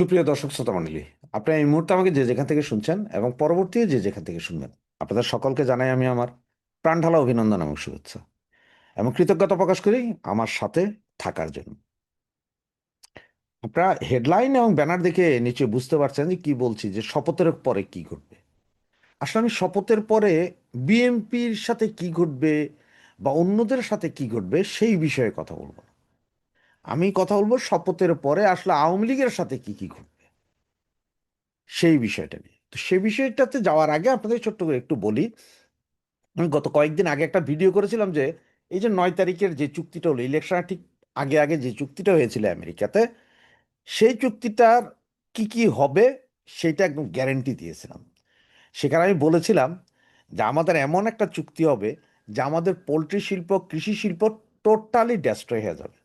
সুপ্রিয় দর্শক শ্রোতা মণ্ডলী, আপনারা এই মুহূর্তে আমাকে যে যেখান থেকে শুনছেন এবং পরবর্তী যে যেখান থেকে শুনবেন, আপনাদের সকলকে জানাই আমি আমার প্রাণঢালা অভিনন্দন এবং শুভেচ্ছা এবং কৃতজ্ঞতা প্রকাশ করি আমার সাথে থাকার জন্য। আপনারা হেডলাইন এবং ব্যানার দেখে নিচে বুঝতে পারছেন যে কি বলছি, যে শপথের পরে কি ঘটবে। আসলে আমি শপথের পরে বিএনপির সাথে কি ঘটবে বা অন্যদের সাথে কি ঘটবে সেই বিষয়ে কথা বলবো না। আমি কথা বলবো শপথের পরে আসলে আওয়ামী লীগের সাথে কি কি ঘটবে সেই বিষয়টা নিয়ে। তো সেই বিষয়টাতে যাওয়ার আগে আপনাদের ছোট্ট করে একটু বলি। আমি গত কয়েকদিন আগে একটা ভিডিও করেছিলাম যে এই যে 9 তারিখের যে চুক্তিটা হলো, ইলেকশনের ঠিক আগে আগে যে চুক্তিটা হয়েছিল আমেরিকাতে, সেই চুক্তিটার কি কি হবে সেটা একদম গ্যারেন্টি দিয়েছিলাম। সেখানে আমি বলেছিলাম যে আমাদের এমন একটা চুক্তি হবে যে আমাদের পোলট্রি শিল্প, কৃষি শিল্প টোটালি ডেস্ট্রয় হয়ে যাবে।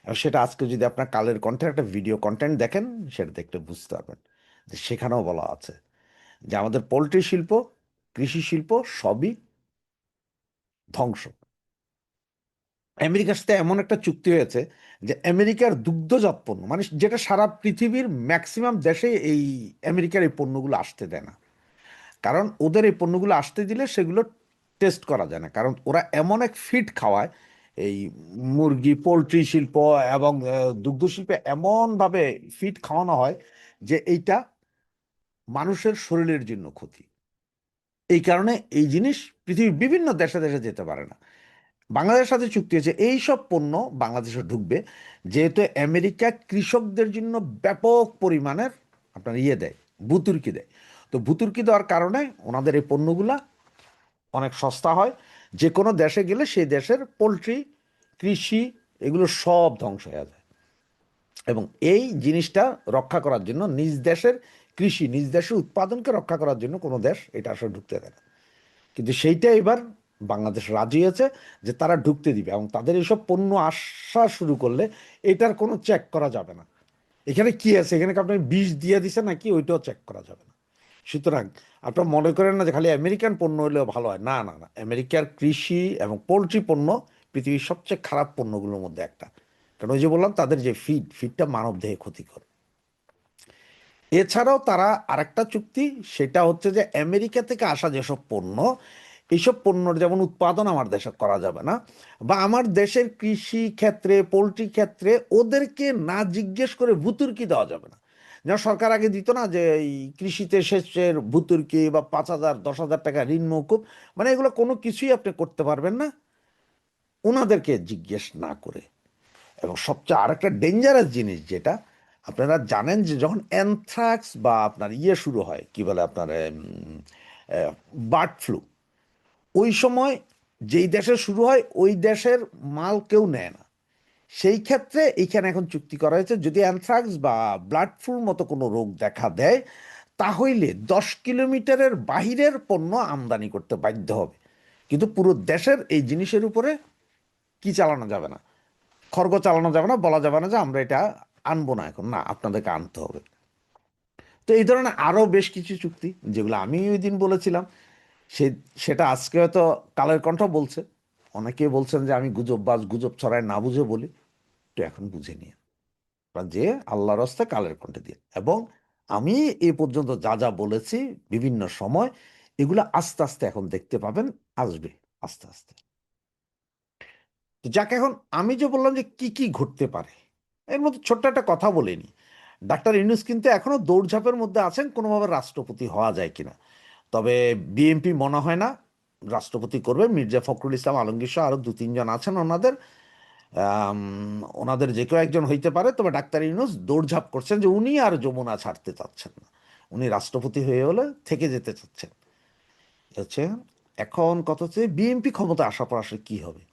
এবং সেটা আজকে যদি আপনার কালের কণ্ঠের একটা ভিডিও কন্টেন্ট দেখেন, সেটা দেখতে বুঝতে পারবেন যে সেখানেও বলা আছে যে আমাদের পোলট্রি শিল্প, কৃষি শিল্প সবই ধ্বংস। আমেরিকার সাথে এমন একটা চুক্তি হয়েছে যে আমেরিকার দুগ্ধজাত পণ্য, মানে যেটা সারা পৃথিবীর ম্যাক্সিমাম দেশে এই আমেরিকার এই পণ্যগুলো আসতে দেয় না। কারণ ওদের এই পণ্যগুলো আসতে দিলে সেগুলো টেস্ট করা যায় না, কারণ ওরা এমন এক ফিড খাওয়ায় এই মুরগি, পোলট্রি শিল্প এবং দুগ্ধ শিল্পে এমনভাবে ফিড খাওয়ানো হয় যে এইটা মানুষের শরীরের জন্য ক্ষতি। এই কারণে এই জিনিস পৃথিবীর বিভিন্ন দেশে দেশে যেতে পারে না। বাংলাদেশের সাথে চুক্তি হয়েছে এই সব পণ্য বাংলাদেশে ঢুকবে, যেহেতু আমেরিকা কৃষকদের জন্য ব্যাপক পরিমাণের আপনার দেয়, ভুতুর্কি দেয়। তো ভুতুর্কি দেওয়ার কারণে ওনাদের এই পণ্যগুলা অনেক সস্তা হয়। যে কোনো দেশে গেলে সেই দেশের পোলট্রি, কৃষি এগুলো সব ধ্বংস হয়ে যায়। এবং এই জিনিসটা রক্ষা করার জন্য নিজ দেশের কৃষি, নিজ দেশের উৎপাদনকে রক্ষা করার জন্য কোনো দেশ এটা আসলে ঢুকতে দেয় না। কিন্তু সেইটা এবার বাংলাদেশ রাজি আছে যে তারা ঢুকতে দিবে, এবং তাদের এইসব পণ্য আসা শুরু করলে এটার কোনো চেক করা যাবে না। এখানে কি আছে, এখানে কি আপনি বিষ দিয়ে দিছে নাকি, ওইটাও চেক করা যাবে না। সুতরাং আপনার মনে করেন না যে খালি আমেরিকান পণ্য হলেও ভালো হয়, না না না, আমেরিকার কৃষি এবং পোলট্রি পণ্য পৃথিবীর সবচেয়ে খারাপ পণ্যগুলোর মধ্যে একটা। কারণ ওই যে বললাম তাদের যে ফিডটা মানব দেহে ক্ষতিকর। এছাড়াও তারা আরেকটা চুক্তি, সেটা হচ্ছে যে আমেরিকা থেকে আসা যেসব পণ্য, এইসব পণ্যর যেমন উৎপাদন আমার দেশে করা যাবে না, বা আমার দেশের কৃষি ক্ষেত্রে, পোলট্রি ক্ষেত্রে ওদেরকে না জিজ্ঞেস করে ভুতুর্কি দেওয়া যাবে না। যেমন সরকার আগে দিত না যে এই কৃষিতে সেচের ভুতুর্কি বা 5,000 10,000 টাকা ঋণ মকুব, মানে এগুলো কোনো কিছুই আপনি করতে পারবেন না ওনাদেরকে জিজ্ঞেস না করে। এবং সবচেয়ে আরেকটা ডেঞ্জারাস জিনিস যেটা আপনারা জানেন, যে যখন অ্যানথ্রাক্স বা আপনার শুরু হয় কি বলে আপনার বার্ড ফ্লু, ওই সময় যেই দেশে শুরু হয় ওই দেশের মাল কেউ নেয় না। সেই ক্ষেত্রে এইখানে এখন চুক্তি করা হয়েছে যদি অ্যানথ্রাক্স বা ব্লাড ফ্লুর মতো কোনো রোগ দেখা দেয়, তাহলে 10 কিলোমিটারের বাহিরের পণ্য আমদানি করতে বাধ্য হবে। কিন্তু পুরো দেশের এই জিনিসের উপরে কি চালানো যাবে না, খড়গ চালানো যাবে না, বলা যাবে না যে আমরা এটা আনবো না, এখন না, আপনাদেরকে আনতে হবে। তো এই ধরনের আরো বেশ কিছু চুক্তি যেগুলো আমি ওই দিন বলেছিলাম, সে সেটা আজকে হয়তো কালের কণ্ঠ বলছে। অনেকে বলছেন যে আমি গুজববাজ, গুজব ছড়ায় না বুঝে বলি। তো এখন বুঝে নিয়ে যে আল্লাহর রাস্তায় কালের কণ্ঠে দিয়ে, এবং আমি এ পর্যন্ত যা যা বলেছি বিভিন্ন সময়, এগুলো আস্তে আস্তে এখন দেখতে পাবেন, আসবে আস্তে আস্তে। তো যাকে এখন আমি যে বললাম যে কি কি ঘটতে পারে, এর মধ্যে ছোট্ট একটা কথা বলিনি। ডাক্তার ইউনূস কিন্তু এখনো দৌড়ঝাঁপের মধ্যে আছেন কোনোভাবে রাষ্ট্রপতি হওয়া যায় কিনা। তবে বিএনপি মনে হয় না রাষ্ট্রপতি করবে। মির্জা ফখরুল ইসলাম আলমগীর সহ আরো 2-3 জন আছেন ওনাদের, আম, ওনাদের যে কেউ একজন হইতে পারে। তবে ডাক্তার ইউনূস দৌড়ঝাঁপ করছেন যে উনি আর যমুনা ছাড়তে চাচ্ছেন না, উনি রাষ্ট্রপতি হয়ে হলে থেকে যেতে চাচ্ছেন। হচ্ছে এখন কথা হচ্ছে বিএনপি ক্ষমতা আসার পর আসলে কি হবে।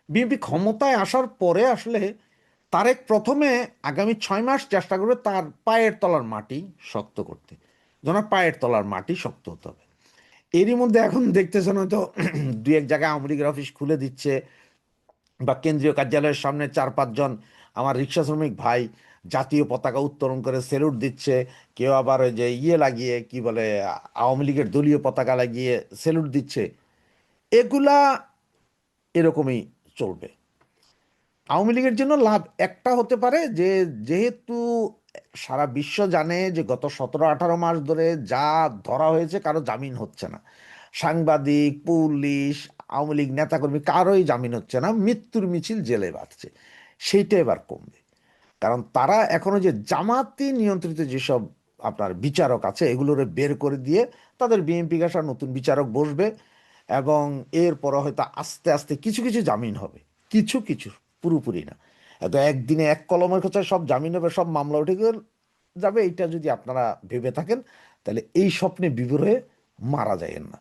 বিএনপি ক্ষমতায় আসার পরে আসলে তারেক প্রথমে আগামী 6 মাস চেষ্টা করবে তার পায়ের তলার মাটি শক্ত করতে। যেন পায়ের তলার মাটি শক্ত হতে হবে। এরই মধ্যে এখন দেখতেছেন হয়তো দুই এক জায়গায় আওয়ামী লীগের অফিস খুলে দিচ্ছে, বা কেন্দ্রীয় কার্যালয়ের সামনে 4-5 জন আমার রিক্সা শ্রমিক ভাই জাতীয় পতাকা উত্তোলন করে স্যালুট দিচ্ছে। কেউ আবার ওই যে লাগিয়ে কি বলে, আওয়ামী লীগের দলীয় পতাকা লাগিয়ে স্যালুট দিচ্ছে। এগুলা এরকমই চলবে। আওয়ামী লীগের জন্য লাভ একটা হতে পারে যে, যেহেতু সারা বিশ্ব জানে যে গত 17-18 মাস ধরে যা ধরা হয়েছে কারো জামিন হচ্ছে না, সাংবাদিক, পুলিশ, আওয়ামী লীগ নেতাকর্মী কারোই জামিন হচ্ছে না, মৃত্যুর মিছিল জেলে বাঁধছে, সেইটা এবার কমবে। কারণ তারা এখনো যে জামাতি নিয়ন্ত্রিত যেসব আপনার বিচারক আছে এগুলোর বের করে দিয়ে তাদের বিএনপি ঘাসা নতুন বিচারক বসবে, এবং এরপর হয়তো আস্তে আস্তে কিছু কিছু জামিন হবে, কিছু কিছু, পুরোপুরি না। এত একদিনে এক কলমের খোঁচায় সব জামিন হবে, সব মামলা উঠে যাবে, এইটা যদি আপনারা ভেবে থাকেন তাহলে এই স্বপ্নে বিভোর হয়ে মারা যায়েন না।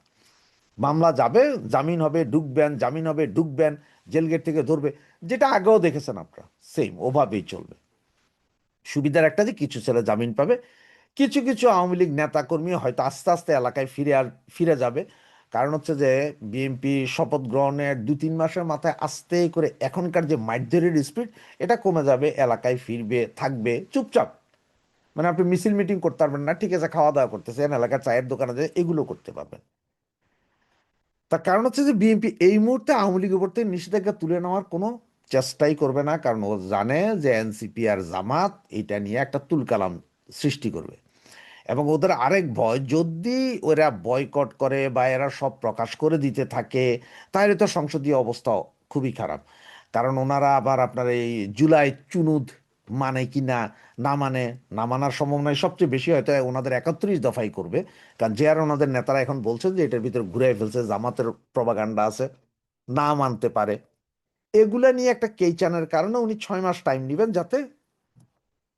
মামলা যাবে, জামিন হবে, ঢুকবেন, জামিন হবে, ঢুকবেন, জেল গেট থেকে ধরবে, যেটা আগেও দেখেছেন আপনারা, সেম ওভাবেই চলবে। সুবিধার একটা যে কিছু ছেলে জামিন পাবে, কিছু কিছু আওয়ামী লীগ নেতাকর্মী হয়তো আস্তে আস্তে এলাকায় ফিরে যাবে। কারণ হচ্ছে যে বিএনপি শপথ গ্রহণের 2-3 মাসের মাথায় আস্তে করে এখনকার যে মারধরের স্পিড এটা কমে যাবে, এলাকায় ফিরবে, থাকবে চুপচাপ। মানে আপনি মিছিল মিটিং করতে পারবেন না, ঠিক আছে, খাওয়া দাওয়া করতেছেন, এলাকার চায়ের দোকানে যায়, এগুলো করতে পারবেন। তার কারণ হচ্ছে যে বিএনপি এই মুহূর্তে আওয়ামী লীগের উপর থেকে নিষেধাজ্ঞা তুলে নেওয়ার কোনো চেষ্টাই করবে না, কারণ ও জানে যে এনসিপি আর জামাত এটা নিয়ে একটা তুলকালাম সৃষ্টি করবে। এবং ওদের আরেক ভয়, যদি ওরা বয়কট করে বা এরা সব প্রকাশ করে দিতে থাকে তাহলে তো সংসদীয় অবস্থা খুবই খারাপ। কারণ ওনারা আবার আপনার এই জুলাই চুনুদ মানে কি না, না মানে, না মানার সম্ভাবনায় সবচেয়ে বেশি হয়তো ওনাদের 31 দফাই করবে। কারণ যে আর ওনাদের নেতারা এখন বলছেন যে এটার ভিতরে ঘুরাই ফেলছে, জামাতের প্রপাগান্ডা আছে, না মানতে পারে। এগুলা নিয়ে একটা কেইচানের কারণে উনি 6 মাস টাইম নেবেন যাতে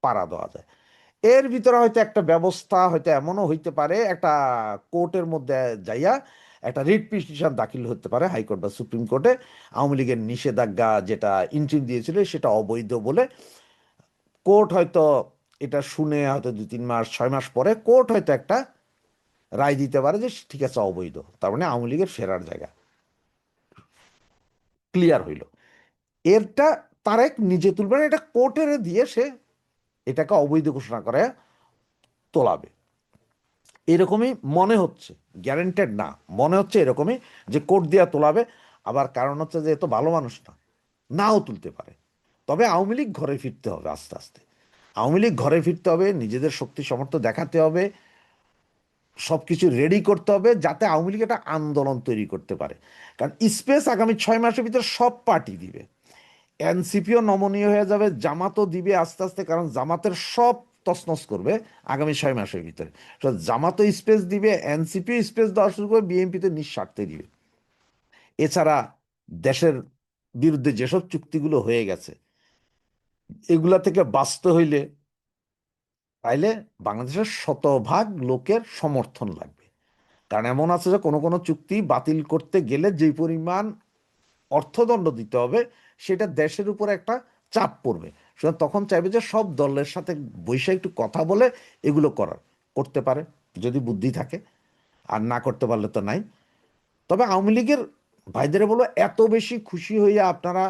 পাড়া দেওয়া যায়। এর ভিতরে হয়তো একটা ব্যবস্থা হয়তো এমনও হইতে পারে, একটা কোর্টের মধ্যে যাইয়া একটা রিট পিটিশন দাখিল হতে পারে হাইকোর্ট বা সুপ্রিম কোর্টে, আওয়ামী লীগের নিষেধাজ্ঞা যেটা ইন্ট্রিম দিয়েছিল সেটা অবৈধ বলে। কোর্ট হয়তো এটা শুনে হয়তো 2-3 মাস 6 মাস পরে কোর্ট হয়তো একটা রায় দিতে পারে যে ঠিক আছে অবৈধ, তার মানে আওয়ামী লীগের ফেরার জায়গা ক্লিয়ার হইল। এরটা তারেক নিজে তুলবে না, এটা কোর্টের দিয়ে সে এটাকে অবৈধ ঘোষণা করে তোলাবে, এরকমই মনে হচ্ছে। গ্যারেন্টেড না, মনে হচ্ছে এরকমই যে কোর্ট দিয়া তোলাবে। আবার কারণ হচ্ছে যে এত ভালো মানুষ না, নাও তুলতে পারে। তবে আওয়ামী লীগ ঘরে ফিরতে হবে আস্তে আস্তে, আওয়ামী লীগ ঘরে ফিরতে হবে, নিজেদের শক্তি সামর্থ্য দেখাতে হবে, সবকিছু রেডি করতে হবে যাতে আওয়ামী লীগ একটা আন্দোলন তৈরি করতে পারে। কারণ স্পেস আগামী 6 মাসের ভিতরে সব পার্টি দিবে, এনসিপিও নমনীয় হয়ে যাবে, জামাতও দিবে আস্তে আস্তে, কারণ জামাতের সব তছনছ করবে আগামী 6 মাসের ভিতরে। তো জামাতও স্পেস দিবে, এনসিপিও স্পেস দেওয়া শুরু করবে, বিএনপি তো নিঃস্বার্থে দিবে। এছাড়া দেশের বিরুদ্ধে যেসব চুক্তিগুলো হয়ে গেছে এগুলা থেকে বাঁচতে হইলে তাইলে বাংলাদেশের 100% লোকের সমর্থন লাগবে। কারণ এমন আছে যে কোনো কোনো চুক্তি বাতিল করতে গেলে যে পরিমাণ অর্থদণ্ড দিতে হবে সেটা দেশের উপর একটা চাপ পড়বে। সুতরাং তখন চাইবে যে সব দলের সাথে বসে একটু কথা বলে এগুলো করতে পারে, যদি বুদ্ধি থাকে। আর না করতে পারলে তো নাই। তবে আওয়ামী লীগের ভাইদের বলো, এত বেশি খুশি হইয়া আপনারা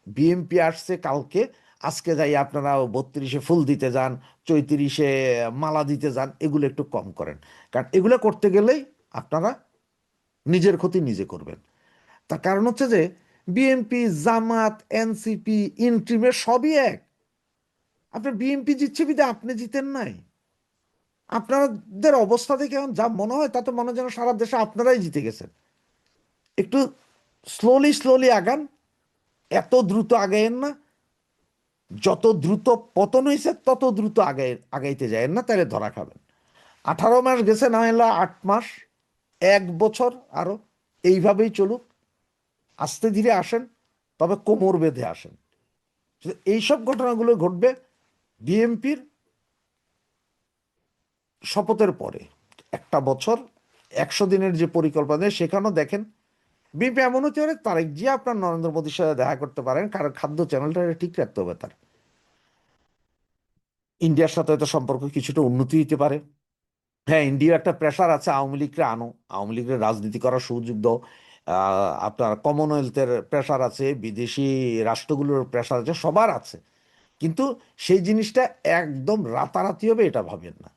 বিএমপি আসছে কালকে, আজকে যাই আপনারা 32-এ ফুল দিতে যান, 34-এ মালা দিতে যান, এগুলো একটু কম করেন। কারণ এগুলো করতে গেলেই আপনারা নিজের ক্ষতি নিজে করবেন। তার কারণ হচ্ছে যে বিএনপি, জামাত, এনসিপি, ইন্ট্রিমের সবই এক। আপনার বিএনপি জিতছে বিদে আপনি জিতেন নাই। আপনাদের অবস্থা দেখে এখন যা মনে হয় তাতে মনে হয় যেন সারা দেশে আপনারাই জিতে গেছেন। একটু স্লোলি স্লোলি আগান, এত দ্রুত আগাইন না। যত দ্রুত পতন হয়েছে তত দ্রুত আগাইতে যায় না, তাহলে ধরা খাবেন। 18 মাস গেছে, না হলে 8 মাস, 1 বছর আরো এইভাবেই চলুক। আস্তে ধীরে আসেন, তবে কোমর বেঁধে আসেন। এইসব ঘটনাগুলো ঘটবে বিএনপির শপথের পরে। একটা বছর 100 দিনের যে পরিকল্পনা সেখানেও দেখেন বিএনপি এমন হতে পারে তারেক জিয়া আপনার নরেন্দ্র মোদীর সাথে দেখা করতে পারেন, কারণ খাদ্য চ্যানেলটা ঠিক রাখতে হবে তার। ইন্ডিয়ার সাথে হয়তো সম্পর্ক কিছুটা উন্নতি হতে পারে। হ্যাঁ, ইন্ডিয়ার একটা প্রেশার আছে, আওয়ামী লীগকে আনো, আওয়ামী লীগের রাজনীতি করার সুযোগ দাও। আপনার কমনওয়েলথের প্রেশার আছে, বিদেশি রাষ্ট্রগুলোর প্রেশার আছে, সবার আছে। কিন্তু সেই জিনিসটা একদম রাতারাতি হবে এটা ভাবেন না,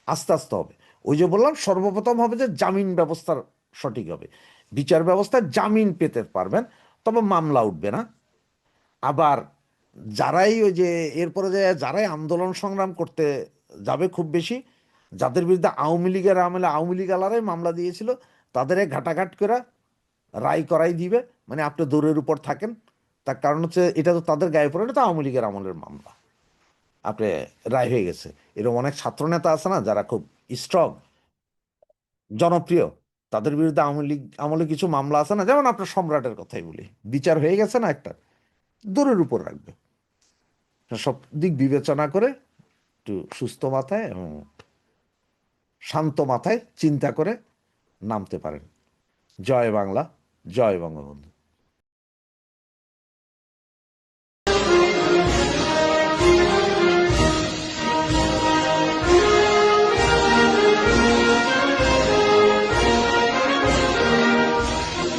আস্তে আস্তে হবে। ওই যে বললাম, সর্বপ্রথম হবে যে জামিন ব্যবস্থার সঠিক হবে, বিচার ব্যবস্থায় জামিন পেতে পারবেন, তবে মামলা উঠবে না। আবার যারাই ওই যে এরপরে যে যারাই আন্দোলন সংগ্রাম করতে যাবে খুব বেশি, যাদের বিরুদ্ধে আওয়ামী লীগের আমলে আওয়ামী লীগ আলারাই মামলা দিয়েছিল, তাদের ঘাটাঘাট করে রায় করাই দিবে, মানে আপনি দৌড়ের উপর থাকেন। তার কারণ হচ্ছে এটা তো তাদের গায়ে পড়ে না, তো আওয়ামী লীগের আমলের মামলা, আপনি রায় হয়ে গেছে। এরকম অনেক ছাত্রনেতা আছে না যারা খুব স্ট্রং, জনপ্রিয়, তাদের বিরুদ্ধে আওয়ামী লীগ আমলে কিছু মামলা আছে না, যেমন আপনার সম্রাটের কথাই বলি, বিচার হয়ে গেছে না একটা, দৌড়ের উপর রাখবে। সব দিক বিবেচনা করে একটু সুস্থ মাথায় এবং শান্ত মাথায় চিন্তা করে নামতে পারেন। জয় বাংলা, জয় বঙ্গবন্ধু।